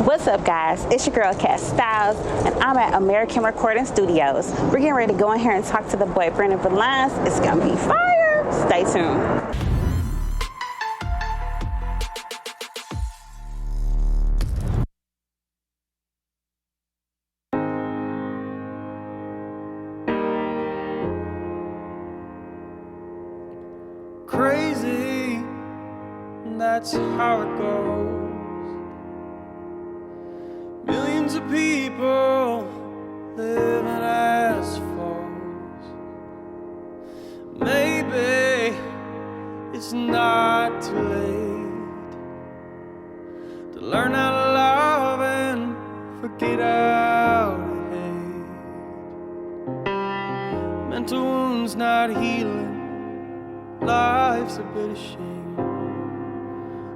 What's up, guys? It's your girl, Kat Styles, and I'm at American Recording Studios. We're getting ready to go in here and talk to the boy, Brennan Villines. It's gonna be fire. Stay tuned. Crazy, that's how it goes. Millions of people living as foes. Maybe it's not too late to learn how to love and forget how to hate. Mental wounds not healing, life's a bit of shame.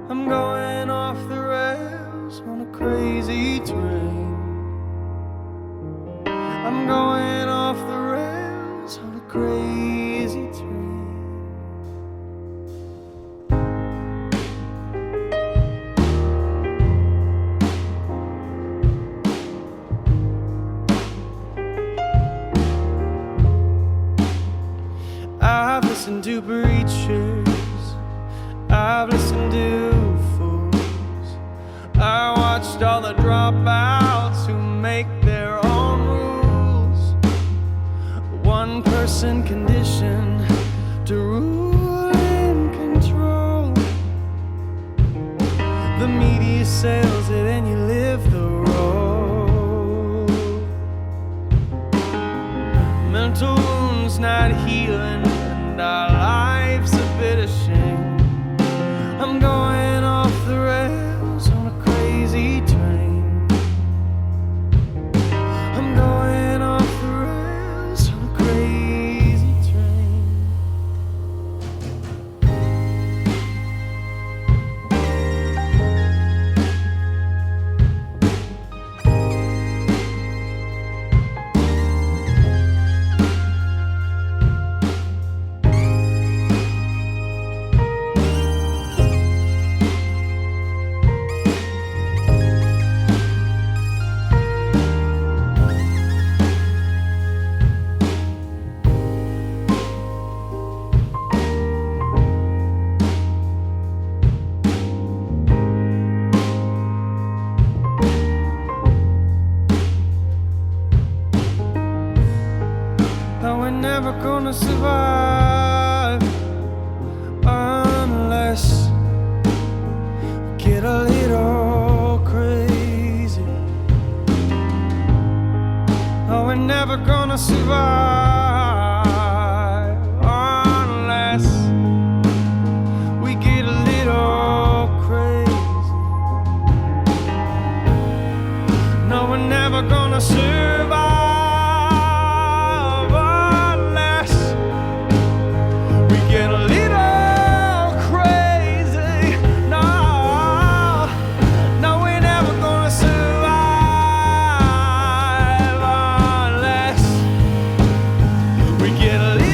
I'm going off the rails on a crazy train. I'm going off the rails on a crazy train. I've listened to preachers, I've listened to fools, I watched all the dropouts who make their own rules. One person conditioned to rule and control. The media sells it and you live the role. Mental wounds not healing, our life's a bit of shame. I'm going off the rails on a crazy train. I'm going off the rails on a crazy train. But we're never gonna survive unless we get a little crazy. Oh, we're never gonna survive unless we get a little crazy. No, we're never gonna survive get a little crazy. No, no, we're never gonna survive unless we get a little.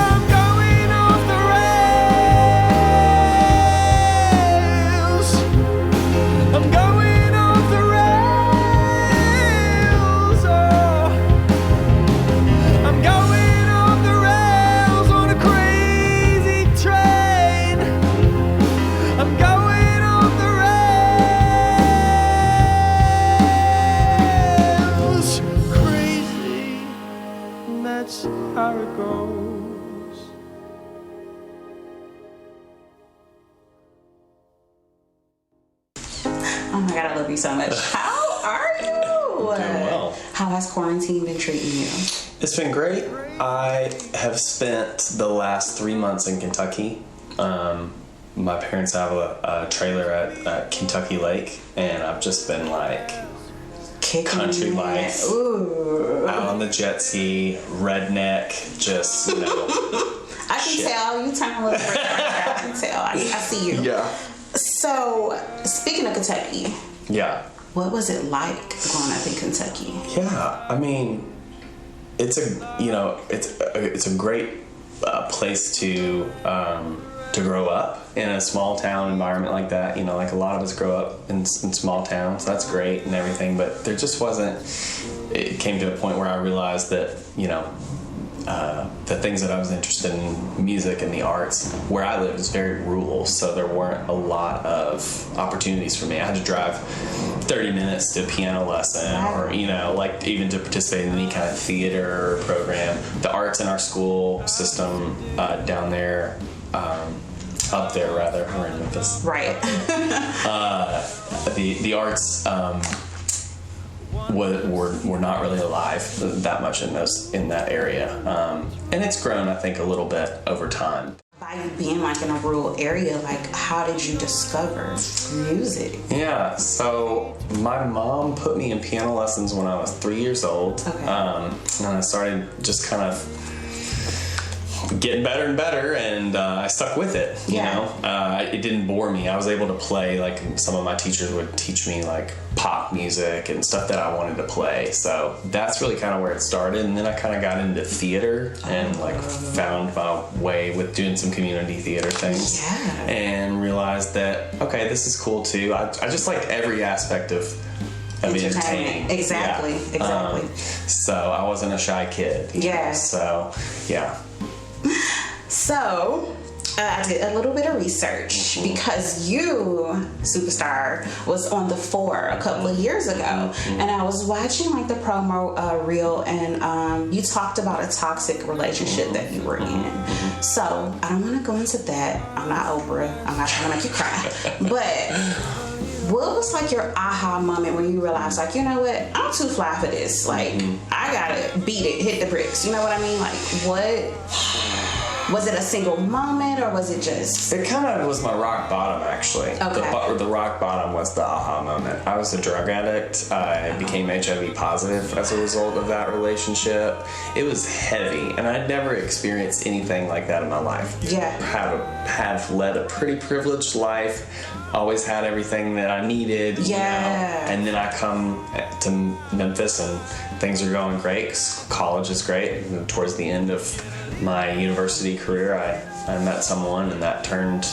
I'm going off the rails. I'm going off the rails. Oh. I'm going off the rails on a crazy train. I'm going off the rails. Crazy, and that's how it goes. Oh my God, I love you so much. How are you? Doing well. How has quarantine been treating you? It's been great. I have spent the last 3 months in Kentucky. My parents have a trailer at Kentucky Lake, and I've just been like country life, out on the jet ski, redneck, just, you know. I can tell. You turn a little red. I can tell. I see you. Yeah. So, speaking of Kentucky, Yeah. what was it like growing up in Kentucky? Yeah. I mean, it's a great place to to grow up in a small town environment like that. You know, like a lot of us grow up in small towns. That's great and everything, but there just wasn't. It came to a point where I realized that, you know, the things that I was interested in, music and the arts, where I live is very rural, so there weren't a lot of opportunities for me. I had to drive 30 minutes to a piano lesson, or, you know, like even to participate in any kind of theater program. The arts in our school system down there, up there rather, we're in Memphis. Right. The arts were not really alive that much in that area, and it's grown, I think, a little bit over time. By you being like in a rural area, like how did you discover music? Yeah, so my mom put me in piano lessons when I was 3 years old. Okay. And I started just kind of getting better and better, and I stuck with it. You know, it didn't bore me. I was able to play, like, some of my teachers would teach me like pop music and stuff that I wanted to play. So that's really kind of where it started. And then I kind of got into theater and like found my way with doing some community theater things, and realized that, okay, this is cool too. I just liked every aspect of entertaining. Exactly. So I wasn't a shy kid. Yeah. So yeah. So I did a little bit of research because you, Superstar, was on The 4 a couple of years ago, and I was watching like the promo reel, and you talked about a toxic relationship that you were in. So I don't want to go into that. I'm not Oprah. I'm not trying to make you cry. But what was like your aha moment when you realized, like, you know what, I'm too fly for this. Like, I gotta beat it, hit the bricks. You know what I mean? Like, what? Was it a single moment, or was it just... It kind of was my rock bottom, actually. Okay. The rock bottom was the aha moment. I was a drug addict. I became HIV positive as a result of that relationship. It was heavy, and I'd never experienced anything like that in my life. Yeah. Have led a pretty privileged life. Always had everything that I needed. Yeah. You know? And then I come to Memphis, and things are going great. College is great. And towards the end of my university career, I met someone, and that turned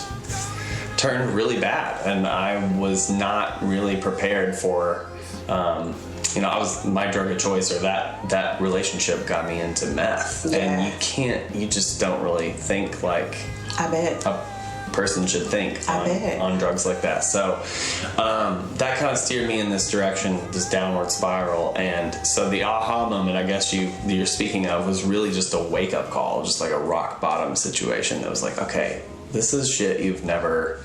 really bad, and I was not really prepared for, my drug of choice, or that relationship got me into meth. Yeah. And you just don't really think like I bet a person should think on drugs like that. So that kind of steered me in this direction, this downward spiral. And so the aha moment, I guess you're speaking of, was really just a wake-up call, just like a rock bottom situation that was like, okay, this is shit you've never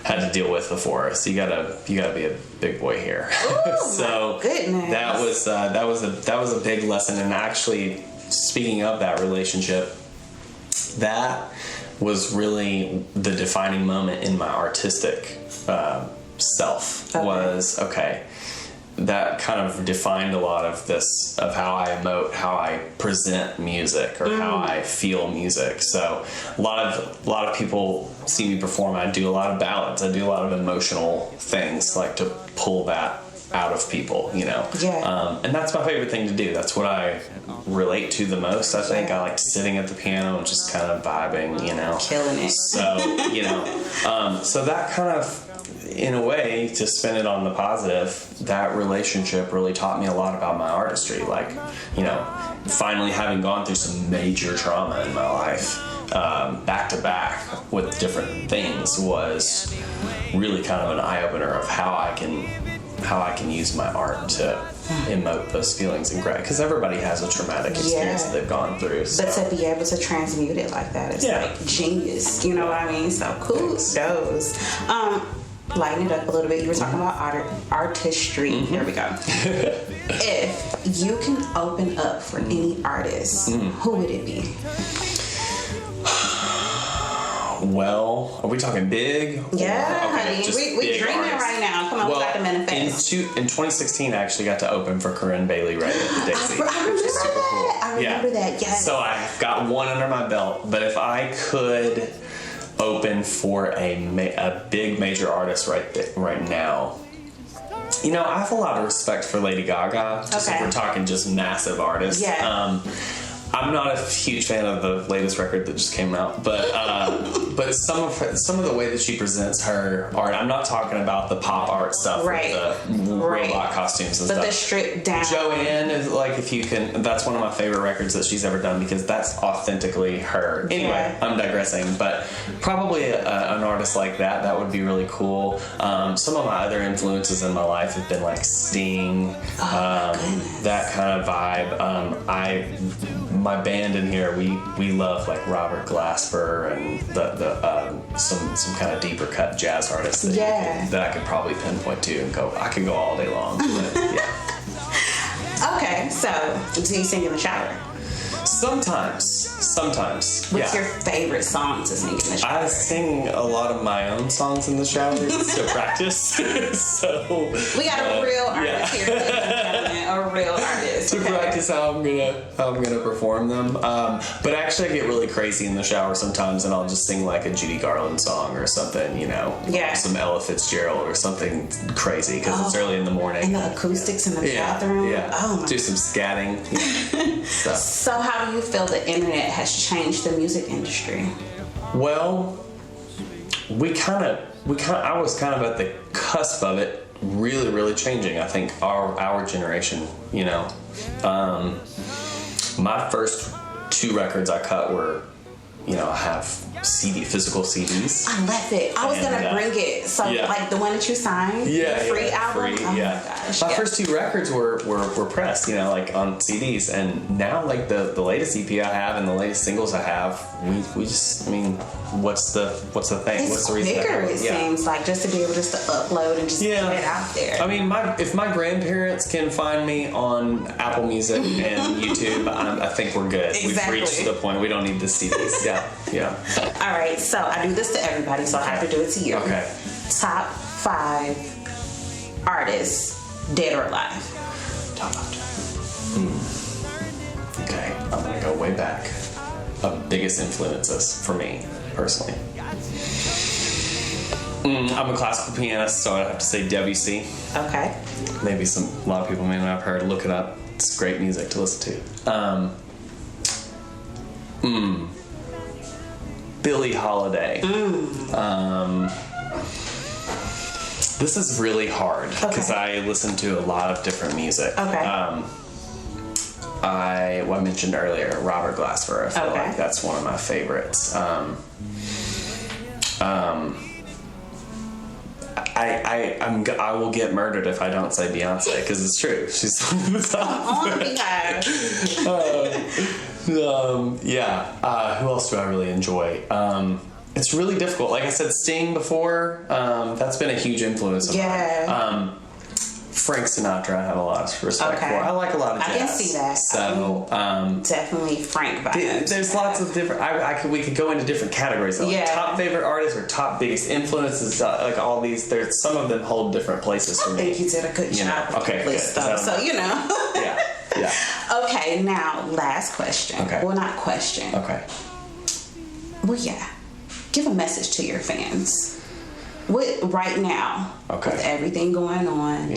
had to deal with before, so you gotta be a big boy here. Ooh, So my goodness. that was a big lesson. And actually, speaking of that relationship, that was really the defining moment in my artistic self. Okay. Was, okay, that kind of defined a lot of this, of how I emote, how I present music, or how I feel music. So a lot of people see me perform. I do a lot of ballads. I do a lot of emotional things, like to pull that out of people, you know. Yeah. And that's my favorite thing to do. That's what I relate to the most. I think I like sitting at the piano and just kind of vibing, you know. Killing it. So, you know, so that kind of, in a way, to spin it on the positive, that relationship really taught me a lot about my artistry. Like, you know, finally having gone through some major trauma in my life, back to back with different things, was really kind of an eye-opener of how I can use my art to emote those feelings and grab, because everybody has a traumatic experience that they've gone through. So. But to be able to transmute it like that is like genius. You know what I mean? So kudos. Lighten it up a little bit. You were talking about artistry. Here we go. If you can open up for any artist, who would it be? Well, are we talking big? Yeah, honey. We dreaming artists right now. Come on, we got to manifest. In 2016, I actually got to open for Corinne Bailey right at the Dixie. I remember that. Cool. I remember that, yes. So I've got one under my belt. But if I could open for a big major artist right now, you know, I have a lot of respect for Lady Gaga. Just if we're talking just massive artists. Yeah. I'm not a huge fan of the latest record that just came out, but some of the way that she presents her art. I'm not talking about the pop art stuff, Right. with the robot costumes and But stuff. the stripped down. Joanne is like, if you can, that's one of my favorite records that she's ever done because that's authentically her. Anyway, Yeah. I'm digressing, but probably an artist like that would be really cool. Some of my other influences in my life have been like Sting, that kind of vibe. My band in here, we love like Robert Glasper and some kind of deeper cut jazz artists that I could probably pinpoint to and go. I could go all day long. But, yeah. Okay, so do you sing in the shower? Sometimes. What's your favorite song to sing in the shower? I sing a lot of my own songs in the shower to practice. So we got a real artist here, ladies and gentlemen, a real artist. To practice how I'm gonna perform them. But actually, I get really crazy in the shower sometimes, and I'll just sing like a Judy Garland song or something, some Ella Fitzgerald or something crazy because it's early in the morning. And the acoustics in the bathroom. Yeah. Oh my. Do some scatting. So how do you feel the internet has changed the music industry? Well, I was kind of at the cusp of it really, really changing. I think our generation, my first 2 records I cut were, I have physical CDs. I love it. I was gonna bring it. So like the one that you signed, the free album. Free, oh my gosh. My first 2 records were pressed, like on CDs, and now like the latest EP I have and the latest singles I have, we just, what's the thing? It's what's the reason? quicker, it seems like, just to be able just to upload and just get it out there. I mean, if my grandparents can find me on Apple Music and YouTube, I think we're good. Exactly. We've reached the point we don't need the CDs. Yeah. All right, so I do this to everybody, so I have to do it to you. Okay. Top 5 artists, dead or alive. Top 5. Okay, I'm gonna go way back. Biggest influences for me personally. I'm a classical pianist, so I'd have to say Debussy. Okay. Maybe a lot of people may not have heard. Look it up. It's great music to listen to. Billie Holiday. This is really hard because I listen to a lot of different music. Okay. I mentioned earlier Robert Glasper. I feel like that's one of my favorites. I will get murdered if I don't say Beyonce because it's true. She's one of the top. Who else do I really enjoy? It's really difficult. Like I said, Sting before. That's been a huge influence of mine. Frank Sinatra, I have a lot of respect for. I like a lot of jazz. I can see that. So definitely Frank vibes. There's lots of different. We could go into different categories. Like top favorite artists or top biggest influences. Like all these. There's some of them hold different places for me. I think you did a good job. Okay, good. Stuff. So Yeah. Okay, now last question. Okay. Well, not question. Okay. Well, yeah. Give a message to your fans. Right now, with everything going on,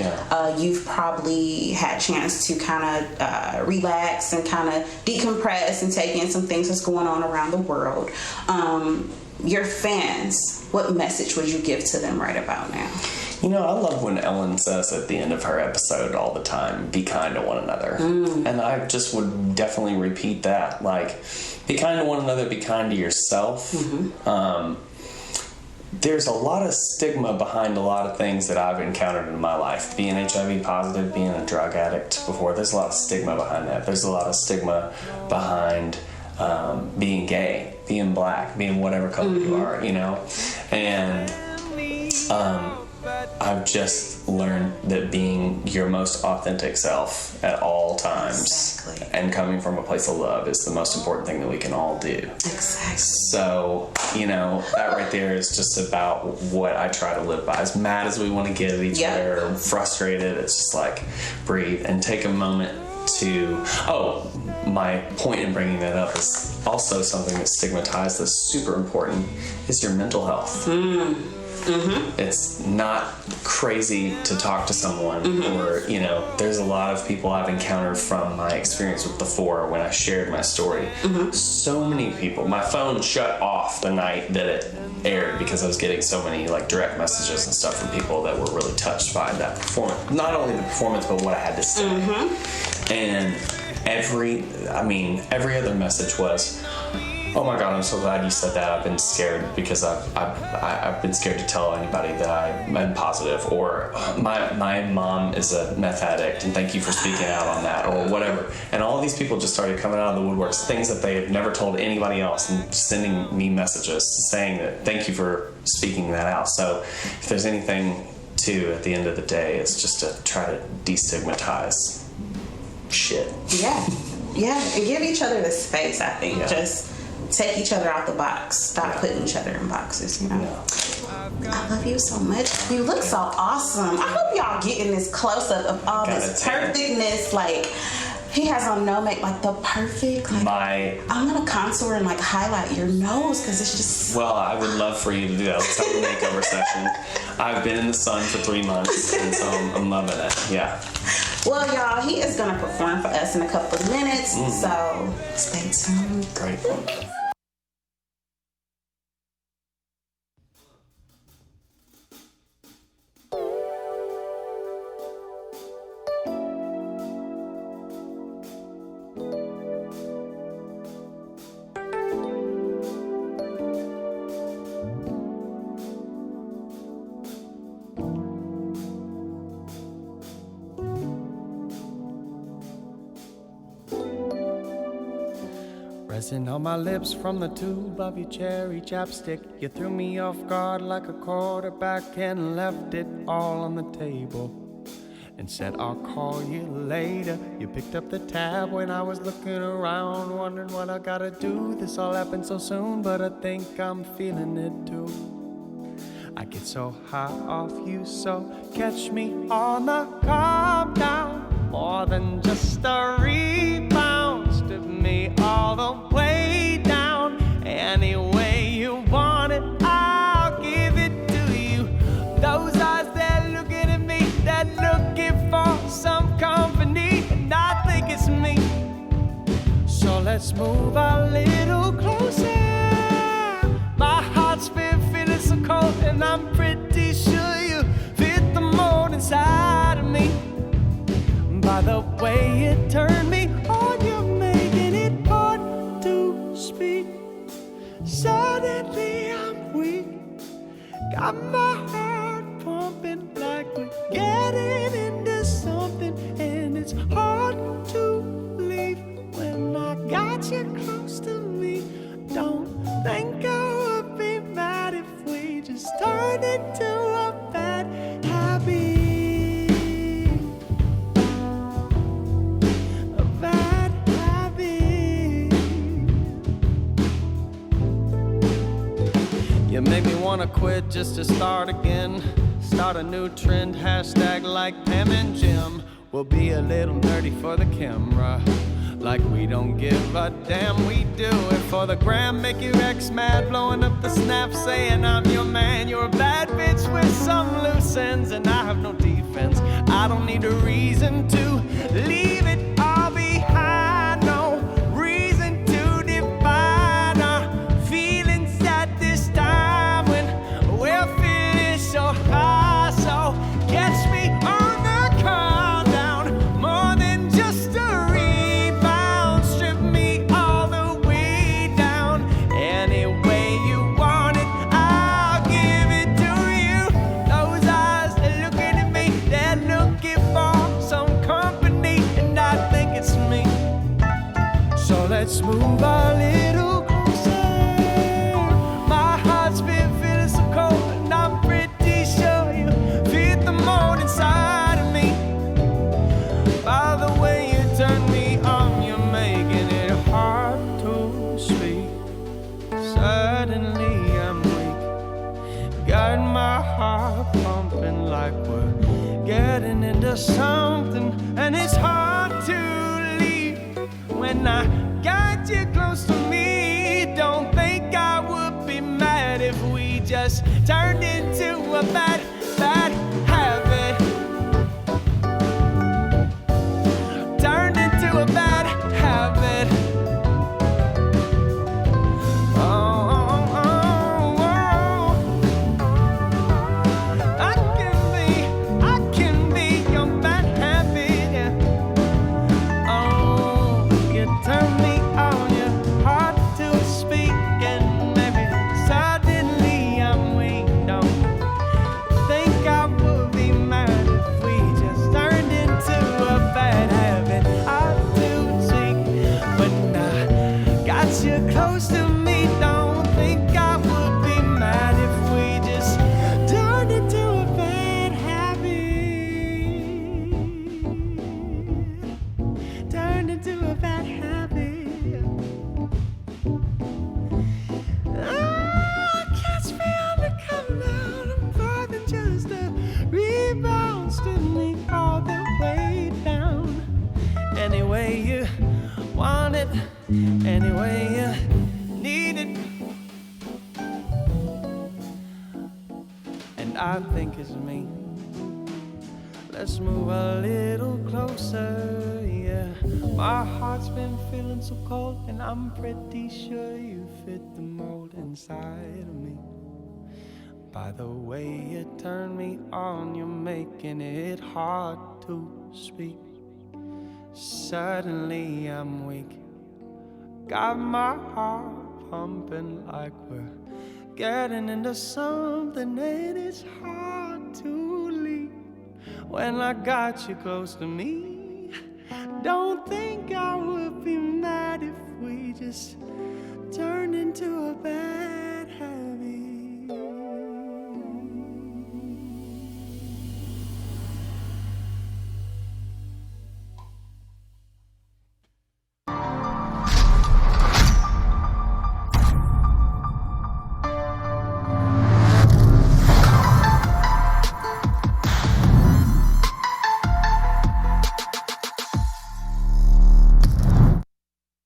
you've probably had a chance to kind of relax and kind of decompress and take in some things that's going on around the world. Your fans, what message would you give to them right about now? I love when Ellen says at the end of her episode all the time, be kind to one another. And I just would definitely repeat that. Like, be kind to one another, be kind to yourself. There's a lot of stigma behind a lot of things that I've encountered in my life. Being HIV positive, being a drug addict before, there's a lot of stigma behind that. There's a lot of stigma behind being gay, being black, being whatever color you are, And I've just learned that being your most authentic self at all times and coming from a place of love is the most important thing that we can all do. Exactly. So, that right there is just about what I try to live by. As mad as we want to get at each other, or frustrated, it's just like breathe and take a moment to... my point in bringing that up is also something that's stigmatized that's super important is your mental health. It's not crazy to talk to someone, or there's a lot of people I've encountered from my experience with the 4 when I shared my story. So many people, my phone shut off the night that it aired because I was getting so many like direct messages and stuff from people that were really touched by that performance. Not only the performance, but what I had to say. And every other message was, oh my God, I'm so glad you said that. I've been scared because I've been scared to tell anybody that I'm positive, or my mom is a meth addict and thank you for speaking out on that, or whatever. And all of these people just started coming out of the woodworks, things that they had never told anybody else, and sending me messages saying that thank you for speaking that out. So if there's anything to, at the end of the day, it's just to try to destigmatize shit. Yeah, and give each other the space, I think. Just take each other out the box. Stop putting each other in boxes, I love you so much. You look so awesome. I hope y'all getting this close-up of all this perfectness. Like, he has on no make, like the perfect, like, I'm gonna contour and like highlight your nose because it's just... Well, I would love for you to do that. Let's have a makeover session. I've been in the sun for 3 months, and so I'm loving it. Yeah. Well, y'all, he is gonna perform for us in a couple of minutes, so stay tuned. Great. Pressing on my lips from the tube of your cherry chapstick. You threw me off guard like a quarterback and left it all on the table and said, I'll call you later. You picked up the tab when I was looking around, wondering what I gotta do. This all happened so soon, but I think I'm feeling it too. I get so high off you, so catch me on the calm down. More than just a rebound, strip me all the way down. Any way you want it, I'll give it to you. Those eyes, they're looking at me, they're looking for some company, and I think it's me. So let's move a little closer. My heart's been feeling so cold, and I'm pretty sure you fit the mold inside of me. By the way you turn me on, you're making it hard to speak. Suddenly I'm weak, got my heart pumping like we're getting into something, and it's hard to leave when I got you close to me. Don't think I would be mad if we just turned into a bad habit. You make me wanna quit just to start again. Start a new trend, hashtag like Pam and Jim. We'll be a little nerdy for the camera, like we don't give a damn. We do it for the gram, make your ex mad, blowing up the snap, saying I'm your man. You're a bad bitch with some loose ends, and I have no defense. I don't need a reason to leave it all behind. No reason to define our feelings at this time when we're feeling so high. So catch me on the countdown, more than just a rebound. Strip me all the way down. Any way you want it, I'll give it to you. Those eyes, they're looking at me, they're looking for some company, and I think it's me. So let's move a little closer. My heart's been feeling so cold, and I'm pretty sure you fit the mold inside of me. By the way you turn me on, you're making it hard to speak. Suddenly I'm weak, got my heart pumping like we're getting into something, and it's hard to leave when I got you close to me. Don't think I would be mad if we just turned into any way you need it. And I think it's me. Let's move a little closer, yeah. My heart's been feeling so cold, and I'm pretty sure you fit the mold inside of me. By the way you turn me on, you're making it hard to speak. Suddenly I'm weak, got my heart pumping like we're getting into something, and it's hard to leave. When I got you close to me, don't think I would be mad if we just turned into a bad